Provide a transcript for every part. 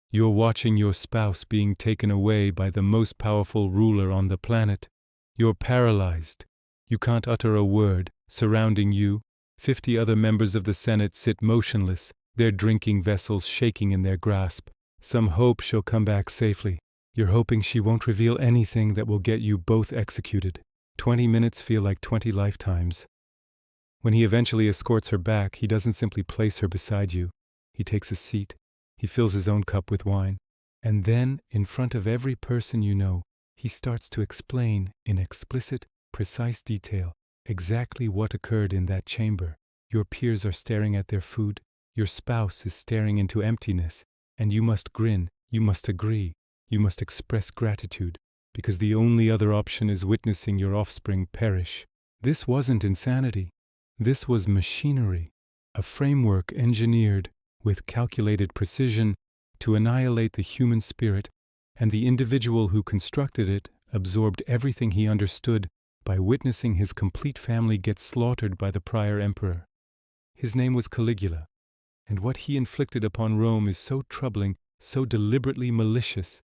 You're watching your spouse being taken away by the most powerful ruler on the planet. You're paralyzed. You can't utter a word. Surrounding you, 50 other members of the Senate sit motionless, their drinking vessels shaking in their grasp. Some hope she'll come back safely. You're hoping she won't reveal anything that will get you both executed. 20 minutes feel like 20 lifetimes. When he eventually escorts her back, he doesn't simply place her beside you. He takes a seat. He fills his own cup with wine. And then, in front of every person you know, he starts to explain, in explicit, precise detail, exactly what occurred in that chamber. Your peers are staring at their food. Your spouse is staring into emptiness. And you must grin. You must agree. You must express gratitude, because the only other option is witnessing your offspring perish. This wasn't insanity. This was machinery, a framework engineered with calculated precision to annihilate the human spirit, and the individual who constructed it absorbed everything he understood by witnessing his complete family get slaughtered by the prior emperor. His name was Caligula, and what he inflicted upon Rome is so troubling, so deliberately malicious,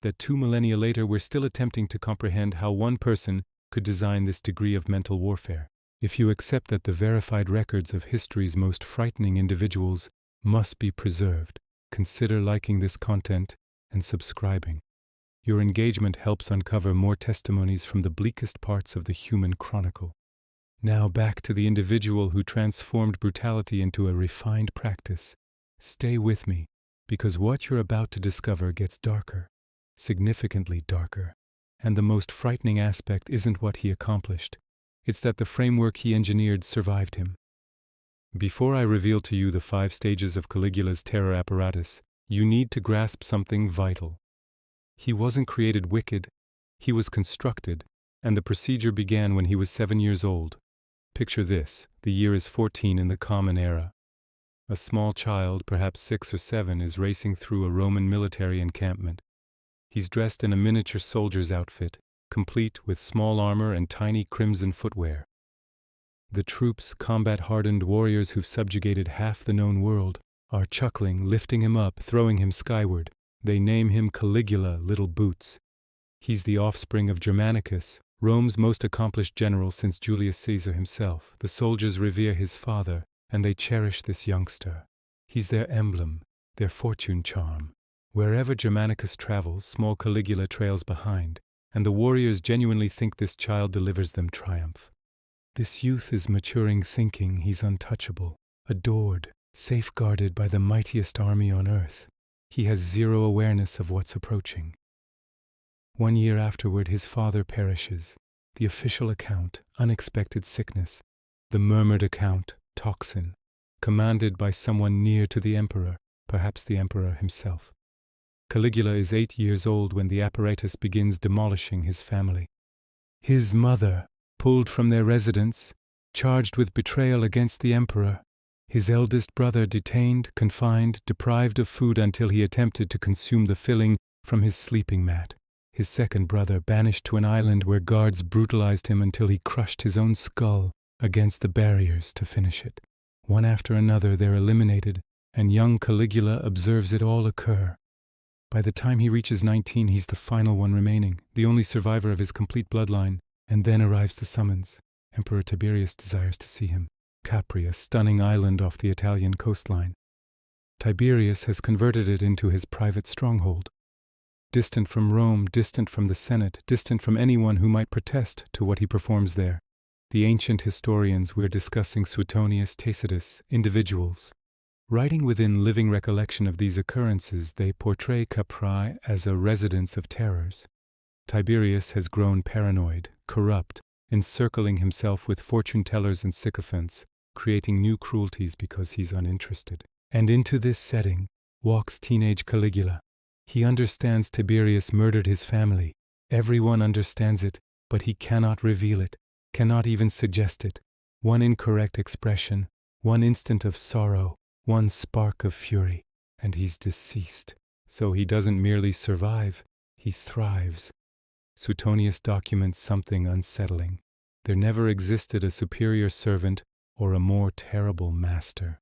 that 2 millennia later we're still attempting to comprehend how one person could design this degree of mental warfare. If you accept that the verified records of history's most frightening individuals must be preserved, consider liking this content and subscribing. Your engagement helps uncover more testimonies from the bleakest parts of the human chronicle. Now back to the individual who transformed brutality into a refined practice. Stay with me, because what you're about to discover gets darker, significantly darker. And the most frightening aspect isn't what he accomplished. It's that the framework he engineered survived him. Before I reveal to you the 5 stages of Caligula's terror apparatus, you need to grasp something vital. He wasn't created wicked, he was constructed, and the procedure began when he was 7 years old. Picture this, the year is 14 in the Common Era. A small child, perhaps 6 or 7, is racing through a Roman military encampment. He's dressed in a miniature soldier's outfit, complete with small armor and tiny crimson footwear. The troops, combat-hardened warriors who've subjugated half the known world, are chuckling, lifting him up, throwing him skyward. They name him Caligula, Little Boots. He's the offspring of Germanicus, Rome's most accomplished general since Julius Caesar himself. The soldiers revere his father, and they cherish this youngster. He's their emblem, their fortune charm. Wherever Germanicus travels, small Caligula trails behind, and the warriors genuinely think this child delivers them triumph. This youth is maturing, thinking he's untouchable, adored, safeguarded by the mightiest army on earth. He has zero awareness of what's approaching. 1 year afterward, his father perishes. The official account, unexpected sickness. The murmured account, toxin, commanded by someone near to the emperor, perhaps the emperor himself. Caligula is 8 years old when the apparatus begins demolishing his family. His mother, pulled from their residence, charged with betrayal against the emperor. His eldest brother detained, confined, deprived of food until he attempted to consume the filling from his sleeping mat. His second brother banished to an island where guards brutalized him until he crushed his own skull against the barriers to finish it. One after another they're eliminated, and young Caligula observes it all occur. By the time he reaches 19, he's the final one remaining, the only survivor of his complete bloodline, and then arrives the summons. Emperor Tiberius desires to see him. Capri, a stunning island off the Italian coastline. Tiberius has converted it into his private stronghold. Distant from Rome, distant from the Senate, distant from anyone who might protest to what he performs there. The ancient historians we're discussing, Suetonius, Tacitus, individuals. Writing within living recollection of these occurrences, they portray Capri as a residence of terrors. Tiberius has grown paranoid, corrupt, encircling himself with fortune-tellers and sycophants, creating new cruelties because he's uninterested. And into this setting walks teenage Caligula. He understands Tiberius murdered his family. Everyone understands it, but he cannot reveal it, cannot even suggest it. One incorrect expression, one instant of sorrow, one spark of fury, and he's deceased. So he doesn't merely survive, he thrives. Suetonius documents something unsettling. There never existed a superior servant or a more terrible master.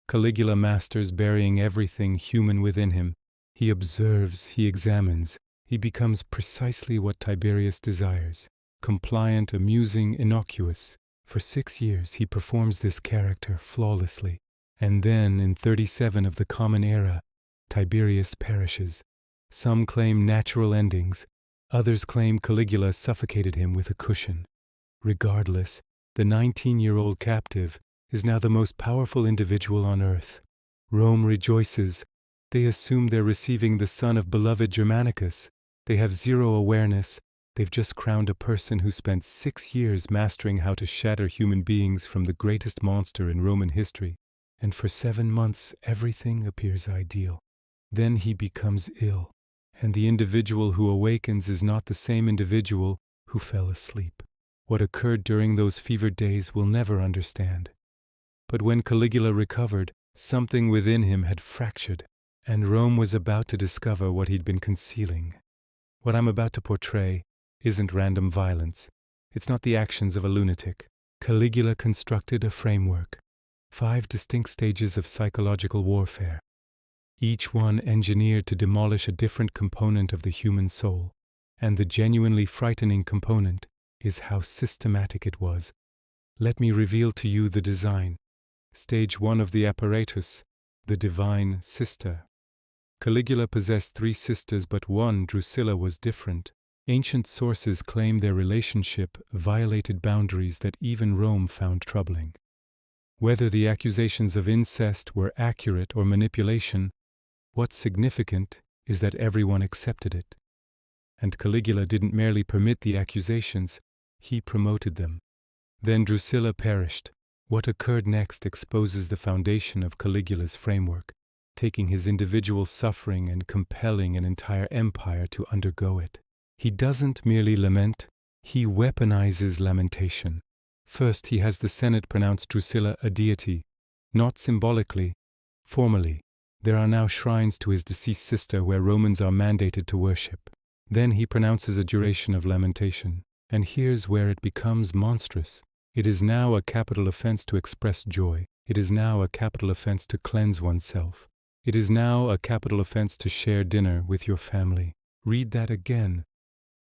Caligula masters burying everything human within him, He observes, he examines, he becomes precisely what Tiberius desires: compliant, amusing, innocuous. For 6 years he performs this character flawlessly, and then in 37 of the Common Era, Tiberius perishes. Some claim natural endings, others claim Caligula suffocated him with a cushion. Regardless, the 19-year-old captive is now the most powerful individual on earth. Rome rejoices. They assume they're receiving the son of beloved Germanicus. They have zero awareness. They've just crowned a person who spent 6 years mastering how to shatter human beings from the greatest monster in Roman history. And for 7 months, everything appears ideal. Then he becomes ill, and the individual who awakens is not the same individual who fell asleep. What occurred during those fevered days we'll never understand. But when Caligula recovered, something within him had fractured, and Rome was about to discover what he'd been concealing. What I'm about to portray isn't random violence. It's not the actions of a lunatic. Caligula constructed a framework, 5 distinct stages of psychological warfare, each one engineered to demolish a different component of the human soul. And the genuinely frightening component is how systematic it was. Let me reveal to you the design. Stage 1 of the apparatus, the divine sister. Caligula possessed 3 sisters, but one, Drusilla, was different. Ancient sources claim their relationship violated boundaries that even Rome found troubling. Whether the accusations of incest were accurate or manipulation, what's significant is that everyone accepted it. And Caligula didn't merely permit the accusations, he promoted them. Then Drusilla perished. What occurred next exposes the foundation of Caligula's framework, taking his individual suffering and compelling an entire empire to undergo it. He doesn't merely lament, he weaponizes lamentation. First, he has the Senate pronounce Drusilla a deity, not symbolically, formally. There are now shrines to his deceased sister where Romans are mandated to worship. Then he pronounces a duration of lamentation, and here's where it becomes monstrous. It is now a capital offense to express joy. It is now a capital offense to cleanse oneself. It is now a capital offense to share dinner with your family. Read that again.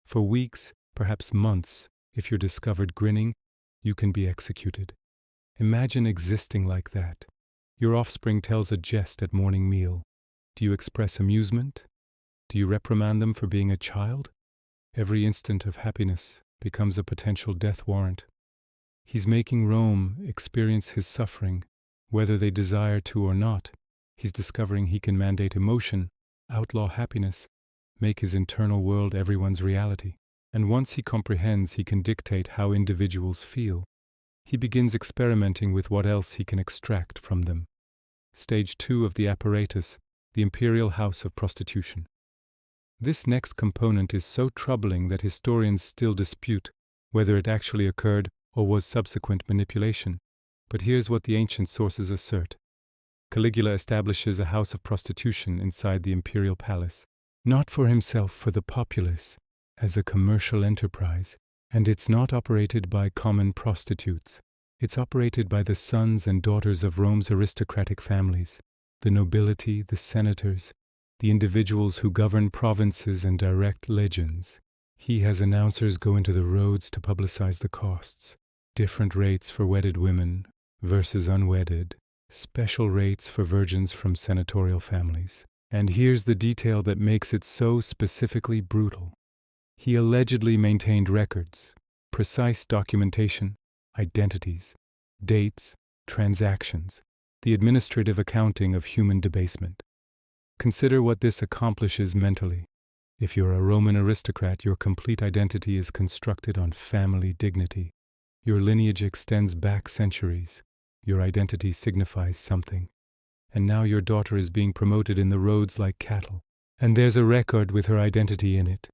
For weeks, perhaps months, if you're discovered grinning, you can be executed. Imagine existing like that. Your offspring tells a jest at morning meal. Do you express amusement? Do you reprimand them for being a child? Every instant of happiness becomes a potential death warrant. He's making Rome experience his suffering, whether they desire to or not. He's discovering he can mandate emotion, outlaw happiness, make his internal world everyone's reality. And once he comprehends, he can dictate how individuals feel. He begins experimenting with what else he can extract from them. Stage 2 of the apparatus, the imperial house of prostitution. This next component is so troubling that historians still dispute whether it actually occurred or was subsequent manipulation. But here's what the ancient sources assert. Caligula establishes a house of prostitution inside the imperial palace, not for himself, for the populace, as a commercial enterprise. And it's not operated by common prostitutes. It's operated by the sons and daughters of Rome's aristocratic families, the nobility, the senators, the individuals who govern provinces and direct legions. He has announcers go into the roads to publicize the costs. Different rates for wedded women versus unwedded. Special rates for virgins from senatorial families. And here's the detail that makes it so specifically brutal. He allegedly maintained records, precise documentation, identities, dates, transactions, the administrative accounting of human debasement. Consider what this accomplishes mentally. If you're a Roman aristocrat, your complete identity is constructed on family dignity. Your lineage extends back centuries. Your identity signifies something. And now your daughter is being promoted in the roads like cattle. And there's a record with her identity in it.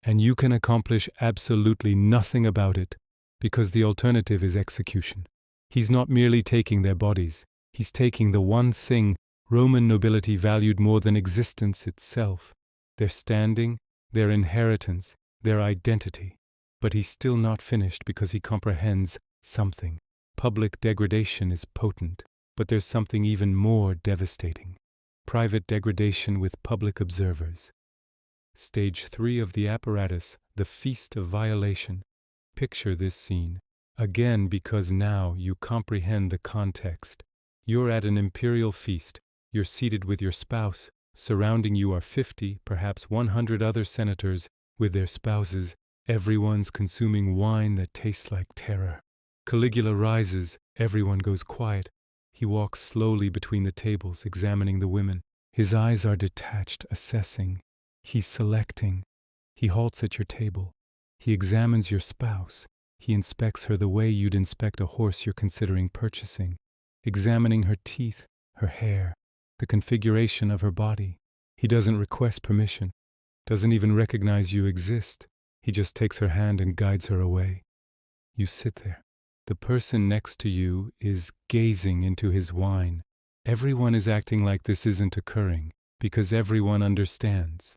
And you can accomplish absolutely nothing about it, because the alternative is execution. He's not merely taking their bodies, he's taking the one thing Roman nobility valued more than existence itself: their standing, their inheritance, their identity. But he's still not finished, because he comprehends something. Public degradation is potent, but there's something even more devastating. private degradation with public observers. Stage 3 of the apparatus, the feast of violation. Picture this scene. Again, because now you comprehend the context. You're at an imperial feast. You're seated with your spouse. Surrounding you are 50, perhaps 100 other senators with their spouses. Everyone's consuming wine that tastes like terror. Caligula rises. Everyone goes quiet. He walks slowly between the tables, examining the women. His eyes are detached, assessing. He's selecting. He halts at your table. He examines your spouse. He inspects her the way you'd inspect a horse you're considering purchasing, examining her teeth, her hair, the configuration of her body. He doesn't request permission, doesn't even recognize you exist. He just takes her hand and guides her away. You sit there. The person next to you is gazing into his wine. Everyone is acting like this isn't occurring, because everyone understands.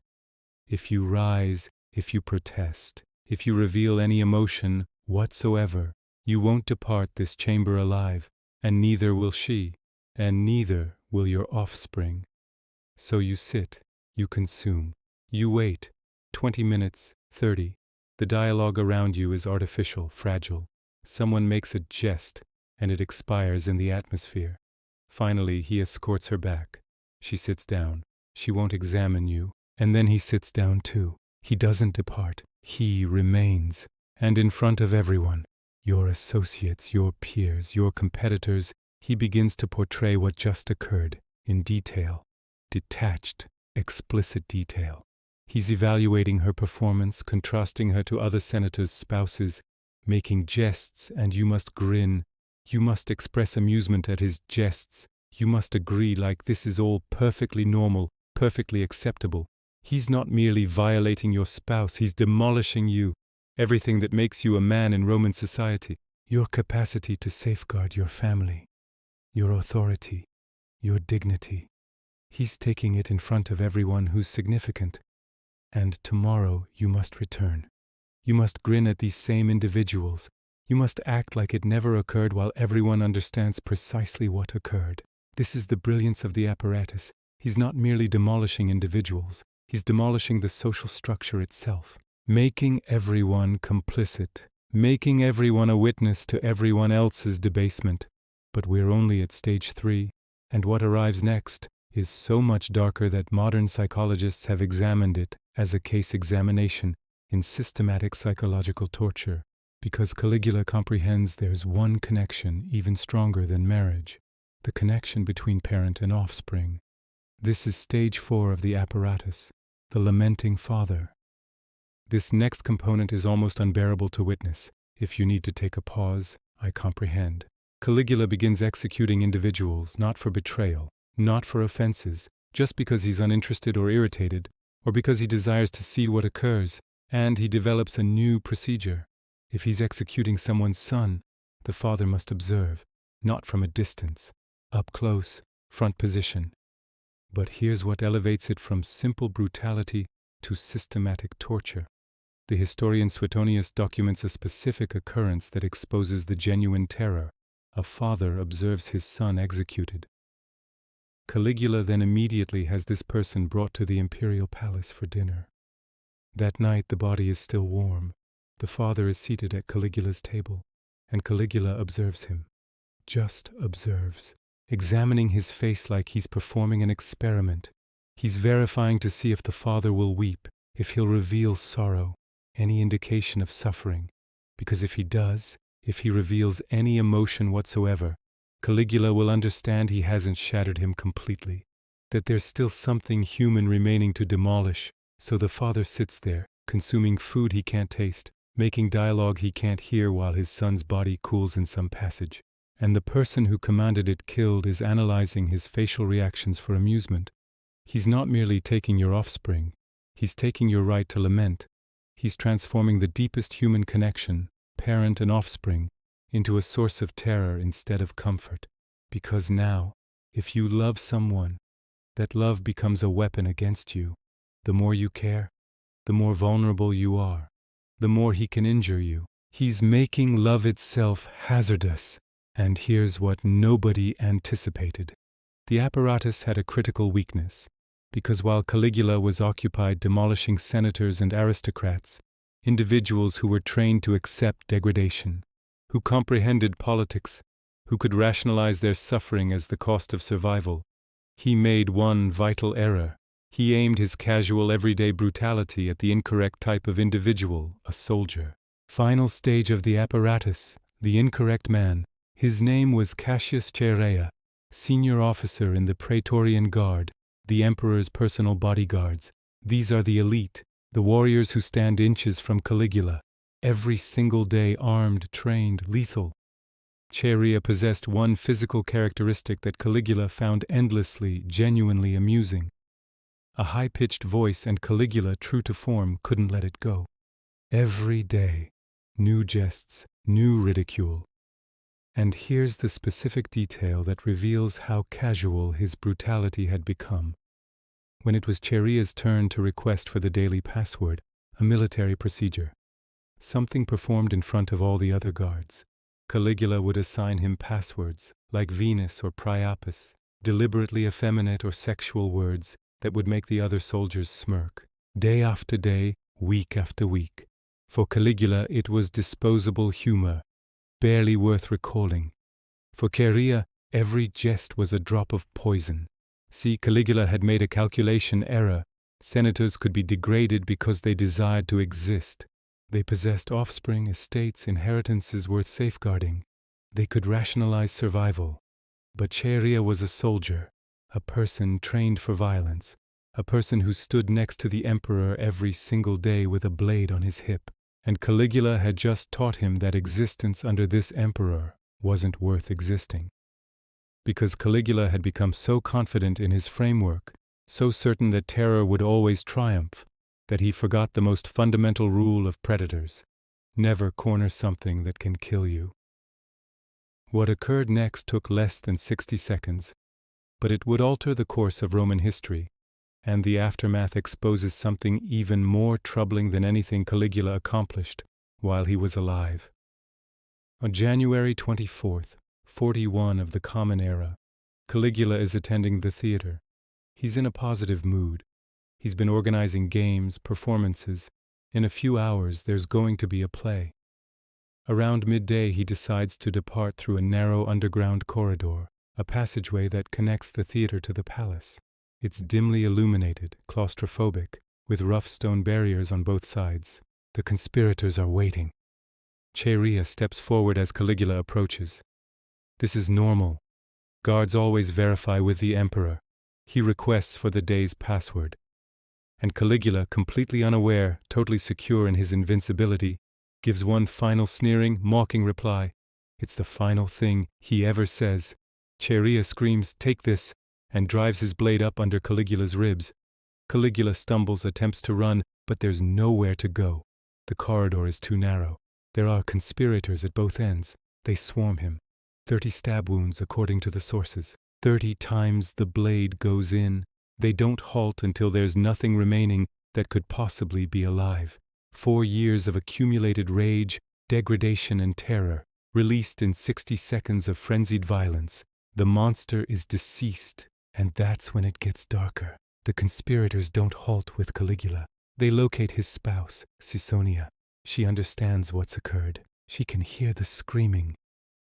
If you rise, if you protest, if you reveal any emotion whatsoever, you won't depart this chamber alive, and neither will she, and neither will your offspring. So you sit, you consume, you wait, 20 minutes, 30. The dialogue around you is artificial, fragile. Someone makes a jest, and it expires in the atmosphere. Finally, he escorts her back. She sits down. She won't examine you, and then he sits down too. He doesn't depart. He remains. And in front of everyone, your associates, your peers, your competitors, he begins to portray what just occurred, in detail, detached, explicit detail. He's evaluating her performance, contrasting her to other senators' spouses, making jests, and you must grin. You must express amusement at his jests. You must agree like this is all perfectly normal, perfectly acceptable. He's not merely violating your spouse, he's demolishing you. Everything that makes you a man in Roman society. Your capacity to safeguard your family, your authority, your dignity. He's taking it in front of everyone who's significant. And tomorrow you must return. You must grin at these same individuals. You must act like it never occurred while everyone understands precisely what occurred. This is the brilliance of the apparatus. He's not merely demolishing individuals. He's demolishing the social structure itself, making everyone complicit, making everyone a witness to everyone else's debasement. But we're only at stage 3, and what arrives next is so much darker that modern psychologists have examined it as a case examination in systematic psychological torture, because Caligula comprehends there's one connection even stronger than marriage, the connection between parent and offspring. This is stage 4 of the apparatus, the lamenting father. This next component is almost unbearable to witness. If you need to take a pause, I comprehend. Caligula begins executing individuals not for betrayal, not for offenses, just because he's uninterested or irritated, or because he desires to see what occurs, and he develops a new procedure. If he's executing someone's son, the father must observe, not from a distance, up close, front position. But here's what elevates it from simple brutality to systematic torture. The historian Suetonius documents a specific occurrence that exposes the genuine terror. A father observes his son executed. Caligula then immediately has this person brought to the imperial palace for dinner. That night the body is still warm. The father is seated at Caligula's table, and Caligula observes him. Just observes, examining his face like he's performing an experiment. He's verifying to see if the father will weep, if he'll reveal sorrow, any indication of suffering. Because if he does, if he reveals any emotion whatsoever, Caligula will understand he hasn't shattered him completely, that there's still something human remaining to demolish. So the father sits there, consuming food he can't taste, making dialogue he can't hear while his son's body cools in some passage. And the person who commanded it killed is analyzing his facial reactions for amusement. He's not merely taking your offspring, he's taking your right to lament. He's transforming the deepest human connection, parent and offspring, into a source of terror instead of comfort. Because now, if you love someone, that love becomes a weapon against you. The more you care, the more vulnerable you are, the more he can injure you. He's making love itself hazardous. And here's what nobody anticipated. The apparatus had a critical weakness, because while Caligula was occupied demolishing senators and aristocrats, individuals who were trained to accept degradation, who comprehended politics, who could rationalize their suffering as the cost of survival, he made one vital error. He aimed his casual everyday brutality at the incorrect type of individual, a soldier. Final stage of the apparatus, the incorrect man. His name was Cassius Chaerea, senior officer in the Praetorian Guard, the emperor's personal bodyguards. These are the elite, the warriors who stand inches from Caligula, every single day armed, trained, lethal. Chaerea possessed one physical characteristic that Caligula found endlessly, genuinely amusing. A high-pitched voice, and Caligula, true to form, couldn't let it go. Every day, new jests, new ridicule. And here's the specific detail that reveals how casual his brutality had become. When it was Chaerea's turn to request for the daily password, a military procedure, something performed in front of all the other guards, Caligula would assign him passwords, like Venus or Priapus, deliberately effeminate or sexual words that would make the other soldiers smirk. Day after day, week after week. For Caligula it was disposable humor, barely worth recalling. For Chaerea, every jest was a drop of poison. See, Caligula had made a calculation error. Senators could be degraded because they desired to exist. They possessed offspring, estates, inheritances worth safeguarding. They could rationalize survival. But Chaerea was a soldier, a person trained for violence, a person who stood next to the emperor every single day with a blade on his hip. And Caligula had just taught him that existence under this emperor wasn't worth existing. Because Caligula had become so confident in his framework, so certain that terror would always triumph, that he forgot the most fundamental rule of predators: never corner something that can kill you. What occurred next took less than 60 seconds, but it would alter the course of Roman history, and the aftermath exposes something even more troubling than anything Caligula accomplished while he was alive. On January 24th, 41 of the Common Era, Caligula is attending the theater. He's in a positive mood. He's been organizing games, performances. In a few hours, there's going to be a play. Around midday, he decides to depart through a narrow underground corridor, a passageway that connects the theater to the palace. It's dimly illuminated, claustrophobic, with rough stone barriers on both sides. The conspirators are waiting. Chaerea steps forward as Caligula approaches. This is normal. Guards always verify with the emperor. He requests for the day's password. And Caligula, completely unaware, totally secure in his invincibility, gives one final sneering, mocking reply. It's the final thing he ever says. Chaerea screams, "Take this," and drives his blade up under Caligula's ribs. Caligula stumbles, attempts to run, but there's nowhere to go. The corridor is too narrow. There are conspirators at both ends. They swarm him. 30 stab wounds according to the sources. 30 times the blade goes in. They don't halt until there's nothing remaining that could possibly be alive. 4 years of accumulated rage, degradation, and terror, released in 60 seconds of frenzied violence. The monster is deceased. And that's when it gets darker. The conspirators don't halt with Caligula. They locate his spouse, Caesonia. She understands what's occurred. She can hear the screaming.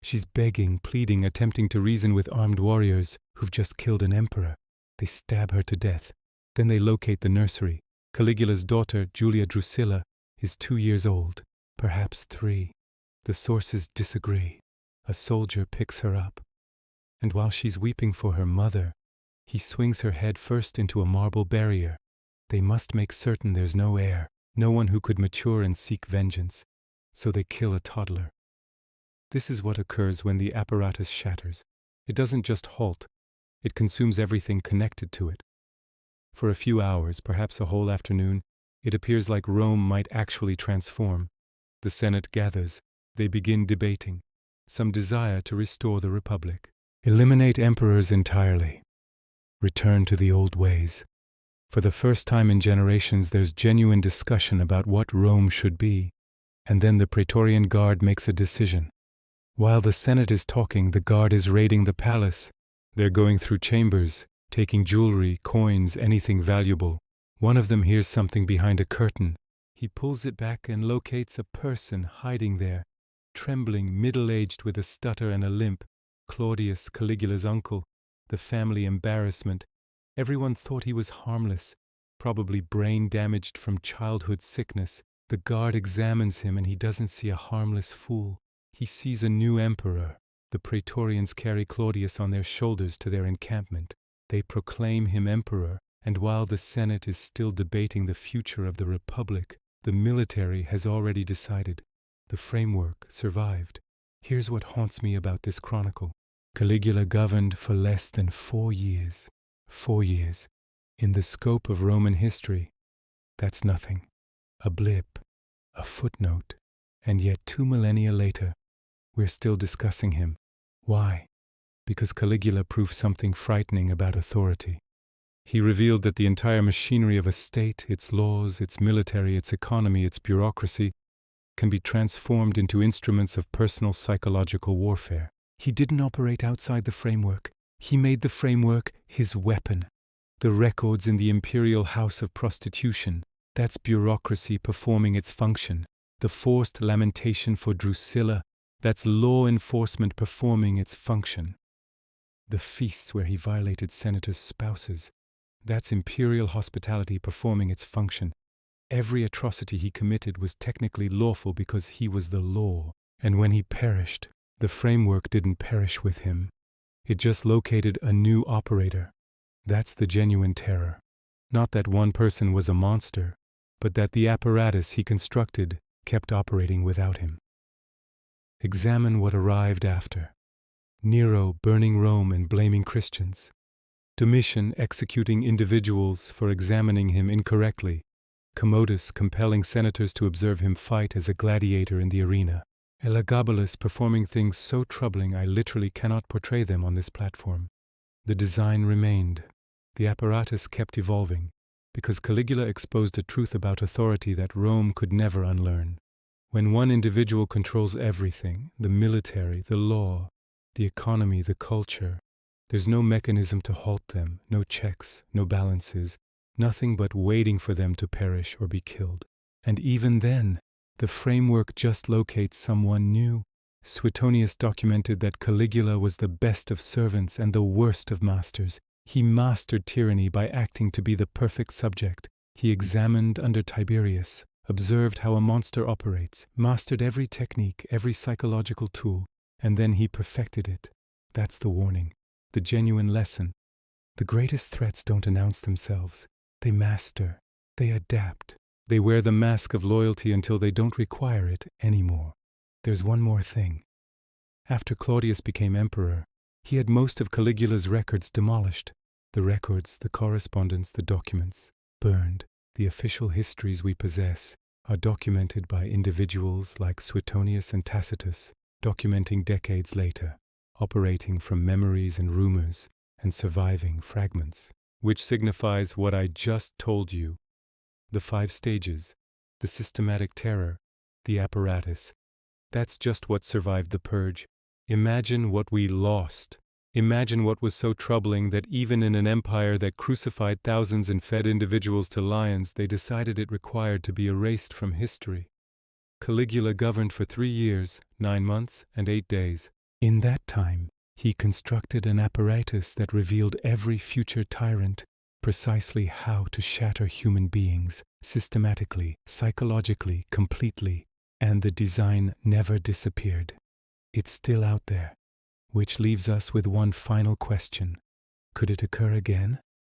She's begging, pleading, attempting to reason with armed warriors who've just killed an emperor. They stab her to death. Then they locate the nursery. Caligula's daughter, Julia Drusilla, is 2 years old, perhaps 3. The sources disagree. A soldier picks her up. And while she's weeping for her mother, he swings her head first into a marble barrier. They must make certain there's no heir, no one who could mature and seek vengeance, so they kill a toddler. This is what occurs when the apparatus shatters. It doesn't just halt, it consumes everything connected to it. For a few hours, perhaps a whole afternoon, it appears like Rome might actually transform. The Senate gathers, they begin debating, some desire to restore the Republic. Eliminate emperors entirely. Return to the old ways. For the first time in generations, there's genuine discussion about what Rome should be, and then the Praetorian Guard makes a decision. While the Senate is talking, the Guard is raiding the palace. They're going through chambers, taking jewelry, coins, anything valuable. One of them hears something behind a curtain. He pulls it back and locates a person hiding there, trembling, middle-aged with a stutter and a limp. Claudius, Caligula's uncle. The family embarrassment. Everyone thought he was harmless, probably brain-damaged from childhood sickness. The guard examines him and he doesn't see a harmless fool. He sees a new emperor. The Praetorians carry Claudius on their shoulders to their encampment. They proclaim him emperor, and while the Senate is still debating the future of the Republic, the military has already decided. The framework survived. Here's what haunts me about this chronicle. Caligula governed for less than 4 years. 4 years. In the scope of Roman history, that's nothing. A blip, a footnote, and yet 2 millennia later, we're still discussing him. Why? Because Caligula proved something frightening about authority. He revealed that the entire machinery of a state, its laws, its military, its economy, its bureaucracy, can be transformed into instruments of personal psychological warfare. He didn't operate outside the framework. He made the framework his weapon. The records in the imperial house of prostitution, that's bureaucracy performing its function. The forced lamentation for Drusilla, that's law enforcement performing its function. The feasts where he violated senators' spouses, that's imperial hospitality performing its function. Every atrocity he committed was technically lawful because he was the law. And when he perished, the framework didn't perish with him. It just located a new operator. That's the genuine terror. Not that one person was a monster, but that the apparatus he constructed kept operating without him. Examine what arrived after. Nero burning Rome and blaming Christians. Domitian executing individuals for examining him incorrectly. Commodus compelling senators to observe him fight as a gladiator in the arena. Elagabalus performing things so troubling I literally cannot portray them on this platform. The design remained. The apparatus kept evolving, because Caligula exposed a truth about authority that Rome could never unlearn. When one individual controls everything, the military, the law, the economy, the culture, there's no mechanism to halt them, no checks, no balances, nothing but waiting for them to perish or be killed. And even then, the framework just locates someone new. Suetonius documented that Caligula was the best of servants and the worst of masters. He mastered tyranny by acting to be the perfect subject. He examined under Tiberius, observed how a monster operates, mastered every technique, every psychological tool, and then he perfected it. That's the warning, the genuine lesson. The greatest threats don't announce themselves. They master, they adapt. They wear the mask of loyalty until they don't require it anymore. There's one more thing. After Claudius became emperor, he had most of Caligula's records demolished. The records, the correspondence, the documents, burned. The official histories we possess are documented by individuals like Suetonius and Tacitus, documenting decades later, operating from memories and rumors, and surviving fragments, which signifies what I just told you. The 5 stages, the systematic terror, the apparatus. That's just what survived the purge. Imagine what we lost. Imagine what was so troubling that even in an empire that crucified thousands and fed individuals to lions, they decided it required to be erased from history. Caligula governed for 3 years, 9 months, and 8 days. In that time, he constructed an apparatus that revealed every future tyrant precisely how to shatter human beings, systematically, psychologically, completely, and the design never disappeared. It's still out there, which leaves us with one final question. Could it occur again?